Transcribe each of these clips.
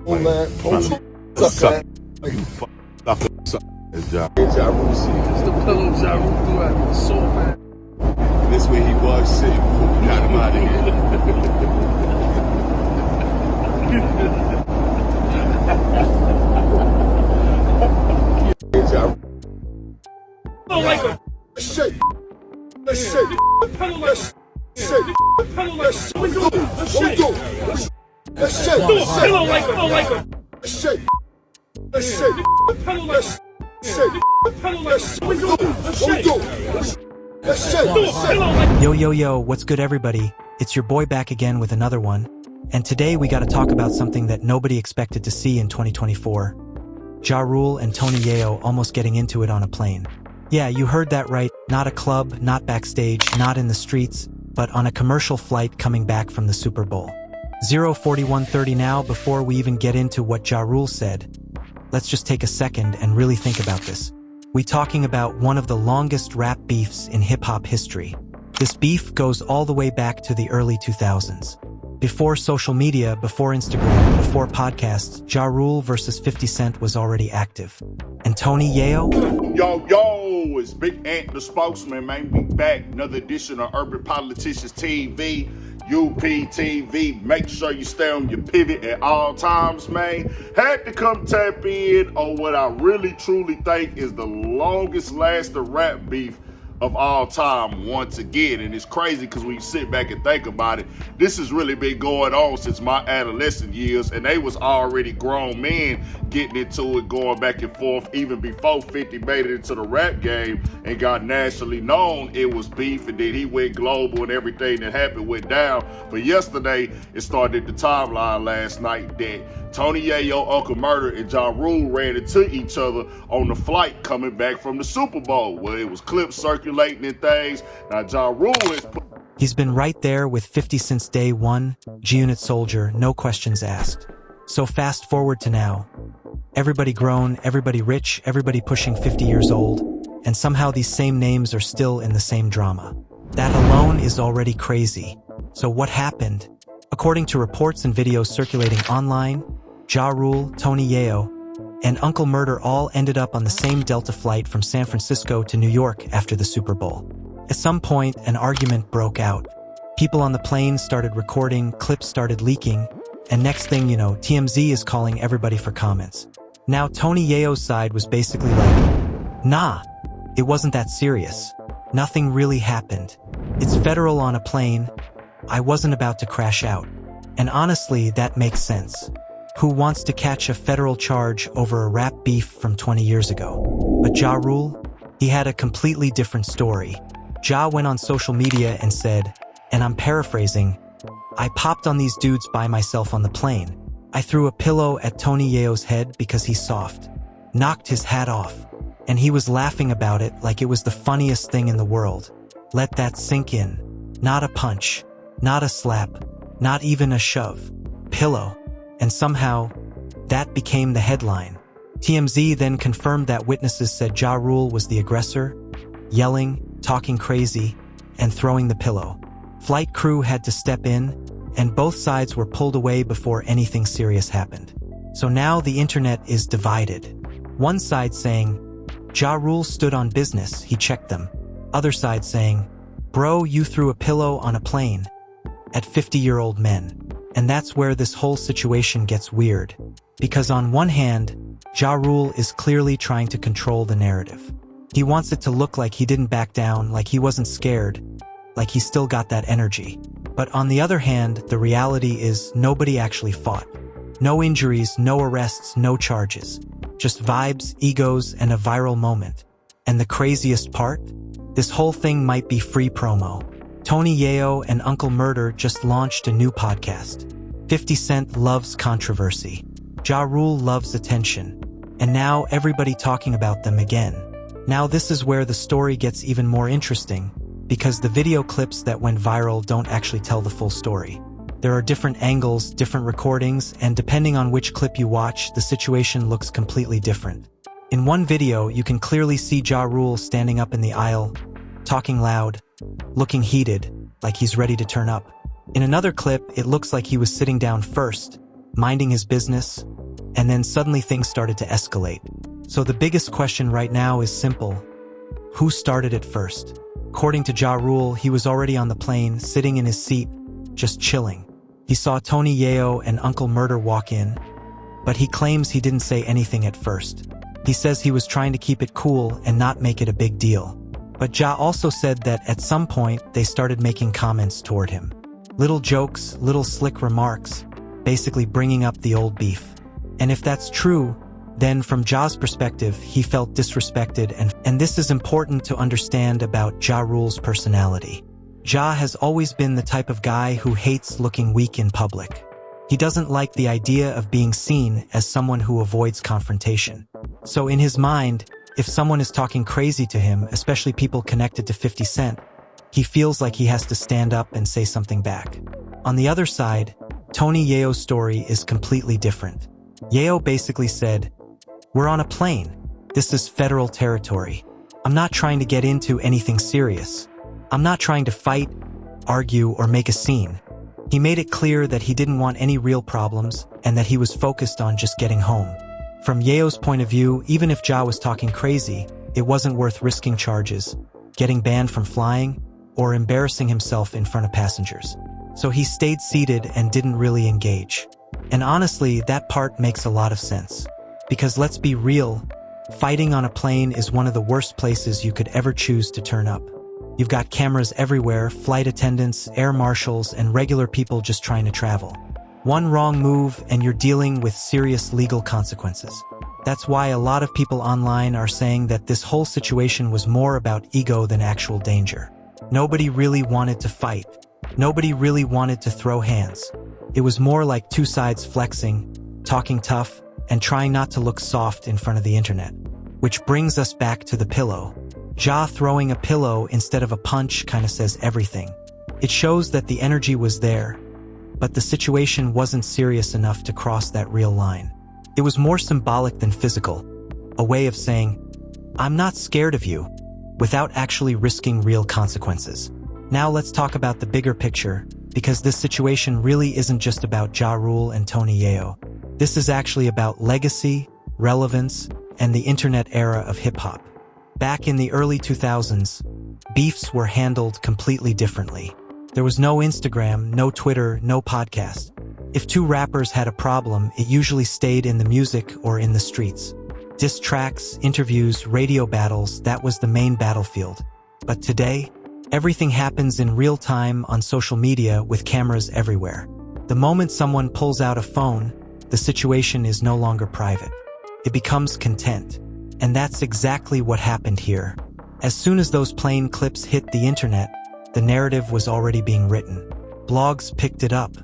Oh man, Suck. Ja Rule shit. It's the pillow Ja Rule threw at me so fast. This way he was sitting before we got him out of here. Ja Rule. I don't like him. shit. Let's shit. Let's shit. Let's shit. Let's shit. I don't like him. I don't like him. Let's shit. Let's shit. Let's shit. Let's shit. Yo, what's good everybody? It's your boy back again with another one. And today we gotta talk about something that nobody expected to see in 2024. Ja Rule and Tony Yayo almost getting into it on a plane. Yeah, you heard that right. Not a club, not backstage, not in the streets, but on a commercial flight coming back from the Super Bowl. 041:30 now. Before we even get into what Ja Rule said, let's just take a second and really think about this. We talking about one of the longest rap beefs in hip-hop history. This beef goes all the way back to the early 2000s. Before social media, before Instagram, before podcasts, Ja Rule versus 50 Cent was already active. And Tony Yayo? Yo, it's Big Ant, the spokesman, man. We back. Another edition of Urban Politicians TV, UPTV. Make sure you stay on your pivot at all times, man. Had to come tap in on what I really truly think is the longest lasting rap beef of all time once again. And it's crazy because when you sit back and think about it, this has really been going on since my adolescent years, and they was already grown men getting into it, going back and forth even before 50 made it into the rap game and got nationally known. It was beef, and then he went global and everything that happened went down. But yesterday it started the timeline last night that Tony Yayo, Uncle Murder, and Ja Rule ran into each other on the flight coming back from the Super Bowl, where it was clips circulating and things. Now Ja Rule is... He's been right there with 50 since day one, G-Unit soldier, no questions asked. So fast forward to now. Everybody grown, everybody rich, everybody pushing 50 years old, and somehow these same names are still in the same drama. That alone is already crazy. So what happened? According to reports and videos circulating online, Ja Rule, Tony Yayo, and Uncle Murder all ended up on the same Delta flight from San Francisco to New York after the Super Bowl. At some point, an argument broke out. People on the plane started recording, clips started leaking, and next thing you know, TMZ is calling everybody for comments. Now Tony Yayo's side was basically like, nah, it wasn't that serious. Nothing really happened. It's federal on a plane. I wasn't about to crash out. And honestly, that makes sense. Who wants to catch a federal charge over a rap beef from 20 years ago? But Ja Rule? He had a completely different story. Ja went on social media and said, and I'm paraphrasing, I popped on these dudes by myself on the plane. I threw a pillow at Tony Yayo's head because he's soft. Knocked his hat off. And he was laughing about it like it was the funniest thing in the world. Let that sink in. Not a punch. Not a slap. Not even a shove. Pillow. And somehow, that became the headline. TMZ then confirmed that witnesses said Ja Rule was the aggressor, yelling, talking crazy, and throwing the pillow. Flight crew had to step in, and both sides were pulled away before anything serious happened. So now the internet is divided. One side saying, Ja Rule stood on business, he checked them. Other side saying, bro, you threw a pillow on a plane. At 50-year-old men. And that's where this whole situation gets weird. Because on one hand, Ja Rule is clearly trying to control the narrative. He wants it to look like he didn't back down, like he wasn't scared, like he still got that energy. But on the other hand, the reality is nobody actually fought. No injuries, no arrests, no charges. Just vibes, egos, and a viral moment. And the craziest part? This whole thing might be free promo. Tony Yayo and Uncle Murder just launched a new podcast. 50 Cent loves controversy. Ja Rule loves attention. And now everybody talking about them again. Now this is where the story gets even more interesting, because the video clips that went viral don't actually tell the full story. There are different angles, different recordings, and depending on which clip you watch, the situation looks completely different. In one video, you can clearly see Ja Rule standing up in the aisle, talking loud, looking heated, like he's ready to turn up. In another clip, it looks like he was sitting down first, minding his business, and then suddenly things started to escalate. So the biggest question right now is simple. Who started it first? According to Ja Rule, he was already on the plane, sitting in his seat, just chilling. He saw Tony Yayo and Uncle Murder walk in, but he claims he didn't say anything at first. He says he was trying to keep it cool and not make it a big deal. But Ja also said that at some point they started making comments toward him. Little jokes, little slick remarks, basically bringing up the old beef. And if that's true, then from Ja's perspective, he felt disrespected, and this is important to understand about Ja Rule's personality. Ja has always been the type of guy who hates looking weak in public. He doesn't like the idea of being seen as someone who avoids confrontation. So in his mind, if someone is talking crazy to him, especially people connected to 50 Cent, he feels like he has to stand up and say something back. On the other side, Tony Yayo's story is completely different. Yayo basically said, "We're on a plane. This is federal territory. I'm not trying to get into anything serious. I'm not trying to fight, argue, or make a scene." He made it clear that he didn't want any real problems and that he was focused on just getting home. From Yayo's point of view, even if Ja was talking crazy, it wasn't worth risking charges, getting banned from flying, or embarrassing himself in front of passengers. So he stayed seated and didn't really engage. And honestly, that part makes a lot of sense. Because let's be real, fighting on a plane is one of the worst places you could ever choose to turn up. You've got cameras everywhere, flight attendants, air marshals, and regular people just trying to travel. One wrong move and you're dealing with serious legal consequences. That's why a lot of people online are saying that this whole situation was more about ego than actual danger. Nobody really wanted to fight. Nobody really wanted to throw hands. It was more like two sides flexing, talking tough, and trying not to look soft in front of the internet. Which brings us back to the pillow. Ja throwing a pillow instead of a punch kinda says everything. It shows that the energy was there, but the situation wasn't serious enough to cross that real line. It was more symbolic than physical, a way of saying, "I'm not scared of you," without actually risking real consequences. Now let's talk about the bigger picture, because this situation really isn't just about Ja Rule and Tony Yayo. This is actually about legacy, relevance, and the internet era of hip-hop. Back in the early 2000s, beefs were handled completely differently. There was no Instagram, no Twitter, no podcast. If two rappers had a problem, it usually stayed in the music or in the streets. Diss tracks, interviews, radio battles, that was the main battlefield. But today, everything happens in real time on social media with cameras everywhere. The moment someone pulls out a phone, the situation is no longer private. It becomes content. And that's exactly what happened here. As soon as those plane clips hit the internet, the narrative was already being written. Blogs picked it up.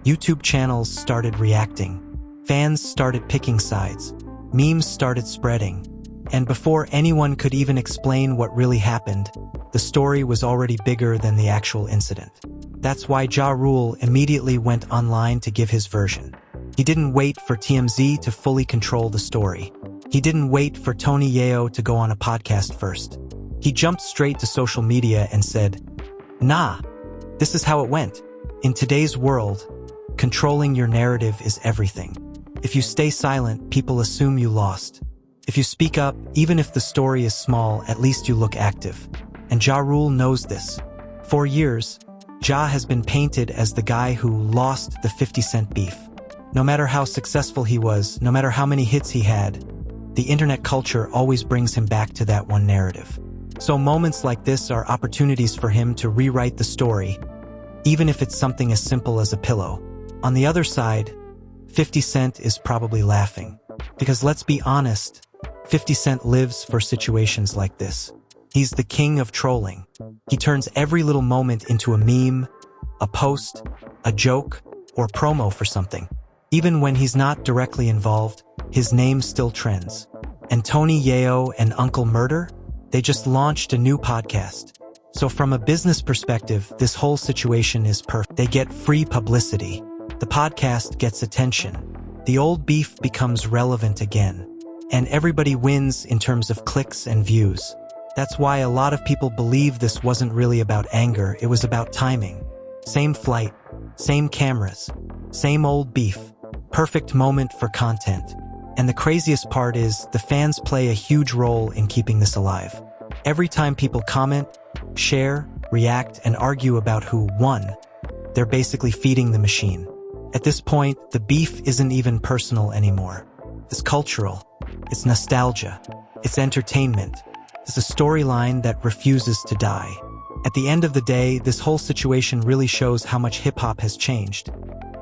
YouTube channels started reacting. Fans started picking sides. Memes started spreading. And before anyone could even explain what really happened, the story was already bigger than the actual incident. That's why Ja Rule immediately went online to give his version. He didn't wait for TMZ to fully control the story. He didn't wait for Tony Yayo to go on a podcast first. He jumped straight to social media and said, "Nah, this is how it went. In today's world, controlling your narrative is everything. If you stay silent, people assume you lost. If you speak up, even if the story is small, at least you look active." And Ja Rule knows this. For years, Ja has been painted as the guy who lost the 50 Cent beef. No matter how successful he was, no matter how many hits he had, the internet culture always brings him back to that one narrative. So moments like this are opportunities for him to rewrite the story, even if it's something as simple as a pillow. On the other side, 50 Cent is probably laughing. Because let's be honest, 50 Cent lives for situations like this. He's the king of trolling. He turns every little moment into a meme, a post, a joke, or promo for something. Even when he's not directly involved, his name still trends. And Tony Yayo and Uncle Murder? They just launched a new podcast. So from a business perspective, this whole situation is perfect. They get free publicity. The podcast gets attention. The old beef becomes relevant again. And everybody wins in terms of clicks and views. That's why a lot of people believe this wasn't really about anger, it was about timing. Same flight, same cameras, same old beef. perfect moment for content. And the craziest part is, the fans play a huge role in keeping this alive. Every time people comment, share, react, and argue about who won, they're basically feeding the machine. At this point, the beef isn't even personal anymore. It's cultural. It's nostalgia. It's entertainment. It's a storyline that refuses to die. At the end of the day, this whole situation really shows how much hip-hop has changed,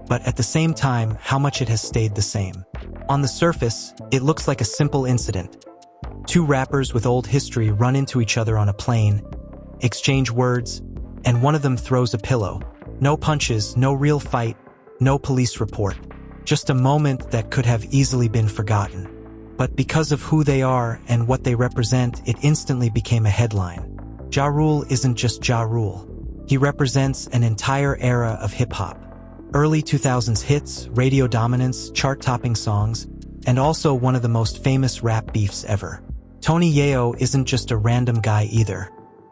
but at the same time, how much it has stayed the same. On the surface, it looks like a simple incident. Two rappers with old history run into each other on a plane, exchange words, and one of them throws a pillow. No punches, no real fight, no police report. Just a moment that could have easily been forgotten. But because of who they are and what they represent, it instantly became a headline. Ja Rule isn't just Ja Rule. He represents an entire era of hip-hop. Early 2000s hits, radio dominance, chart-topping songs, and also one of the most famous rap beefs ever. Tony Yayo isn't just a random guy either.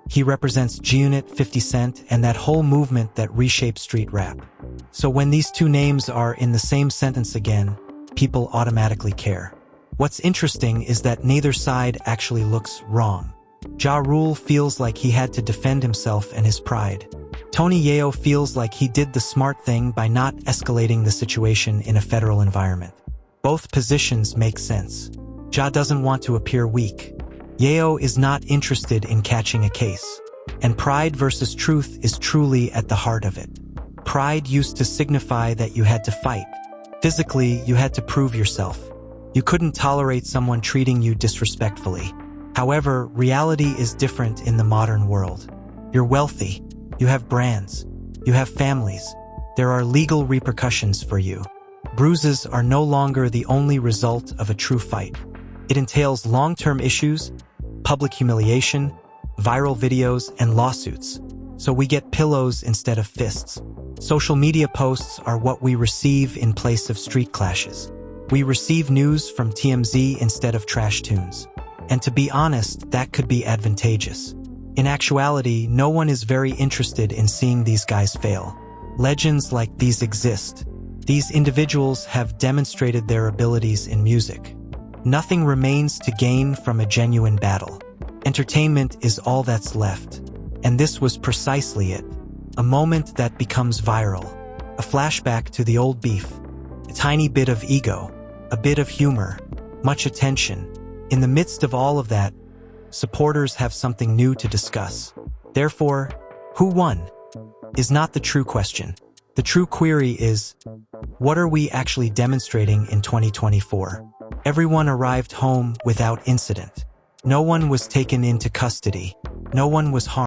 He represents G-Unit, 50 Cent, and that whole movement that reshaped street rap. So when these two names are in the same sentence again, people automatically care. What's interesting is that neither side actually looks wrong. Ja Rule feels like he had to defend himself and his pride. Tony Yayo feels like he did the smart thing by not escalating the situation in a federal environment. Both positions make sense. Ja doesn't want to appear weak. Yayo is not interested in catching a case. And pride versus truth is truly at the heart of it. Pride used to signify that you had to fight. Physically, you had to prove yourself. You couldn't tolerate someone treating you disrespectfully. However, reality is different in the modern world. You're wealthy. You have brands. You have families. There are legal repercussions for you. Bruises are no longer the only result of a true fight. It entails long-term issues, public humiliation, viral videos, and lawsuits. So we get pillows instead of fists. Social media posts are what we receive in place of street clashes. We receive news from TMZ instead of trash tunes. And to be honest, that could be advantageous. In actuality, no one is very interested in seeing these guys fail. Legends like these exist. These individuals have demonstrated their abilities in music. Nothing remains to gain from a genuine battle. Entertainment is all that's left. And this was precisely it. A moment that becomes viral. A flashback to the old beef. A tiny bit of ego. A bit of humor. Much attention. In the midst of all of that, supporters have something new to discuss. Therefore, who won? Is not the true question. The true query is, what are we actually demonstrating in 2024? Everyone arrived home without incident. No one was taken into custody. No one was harmed.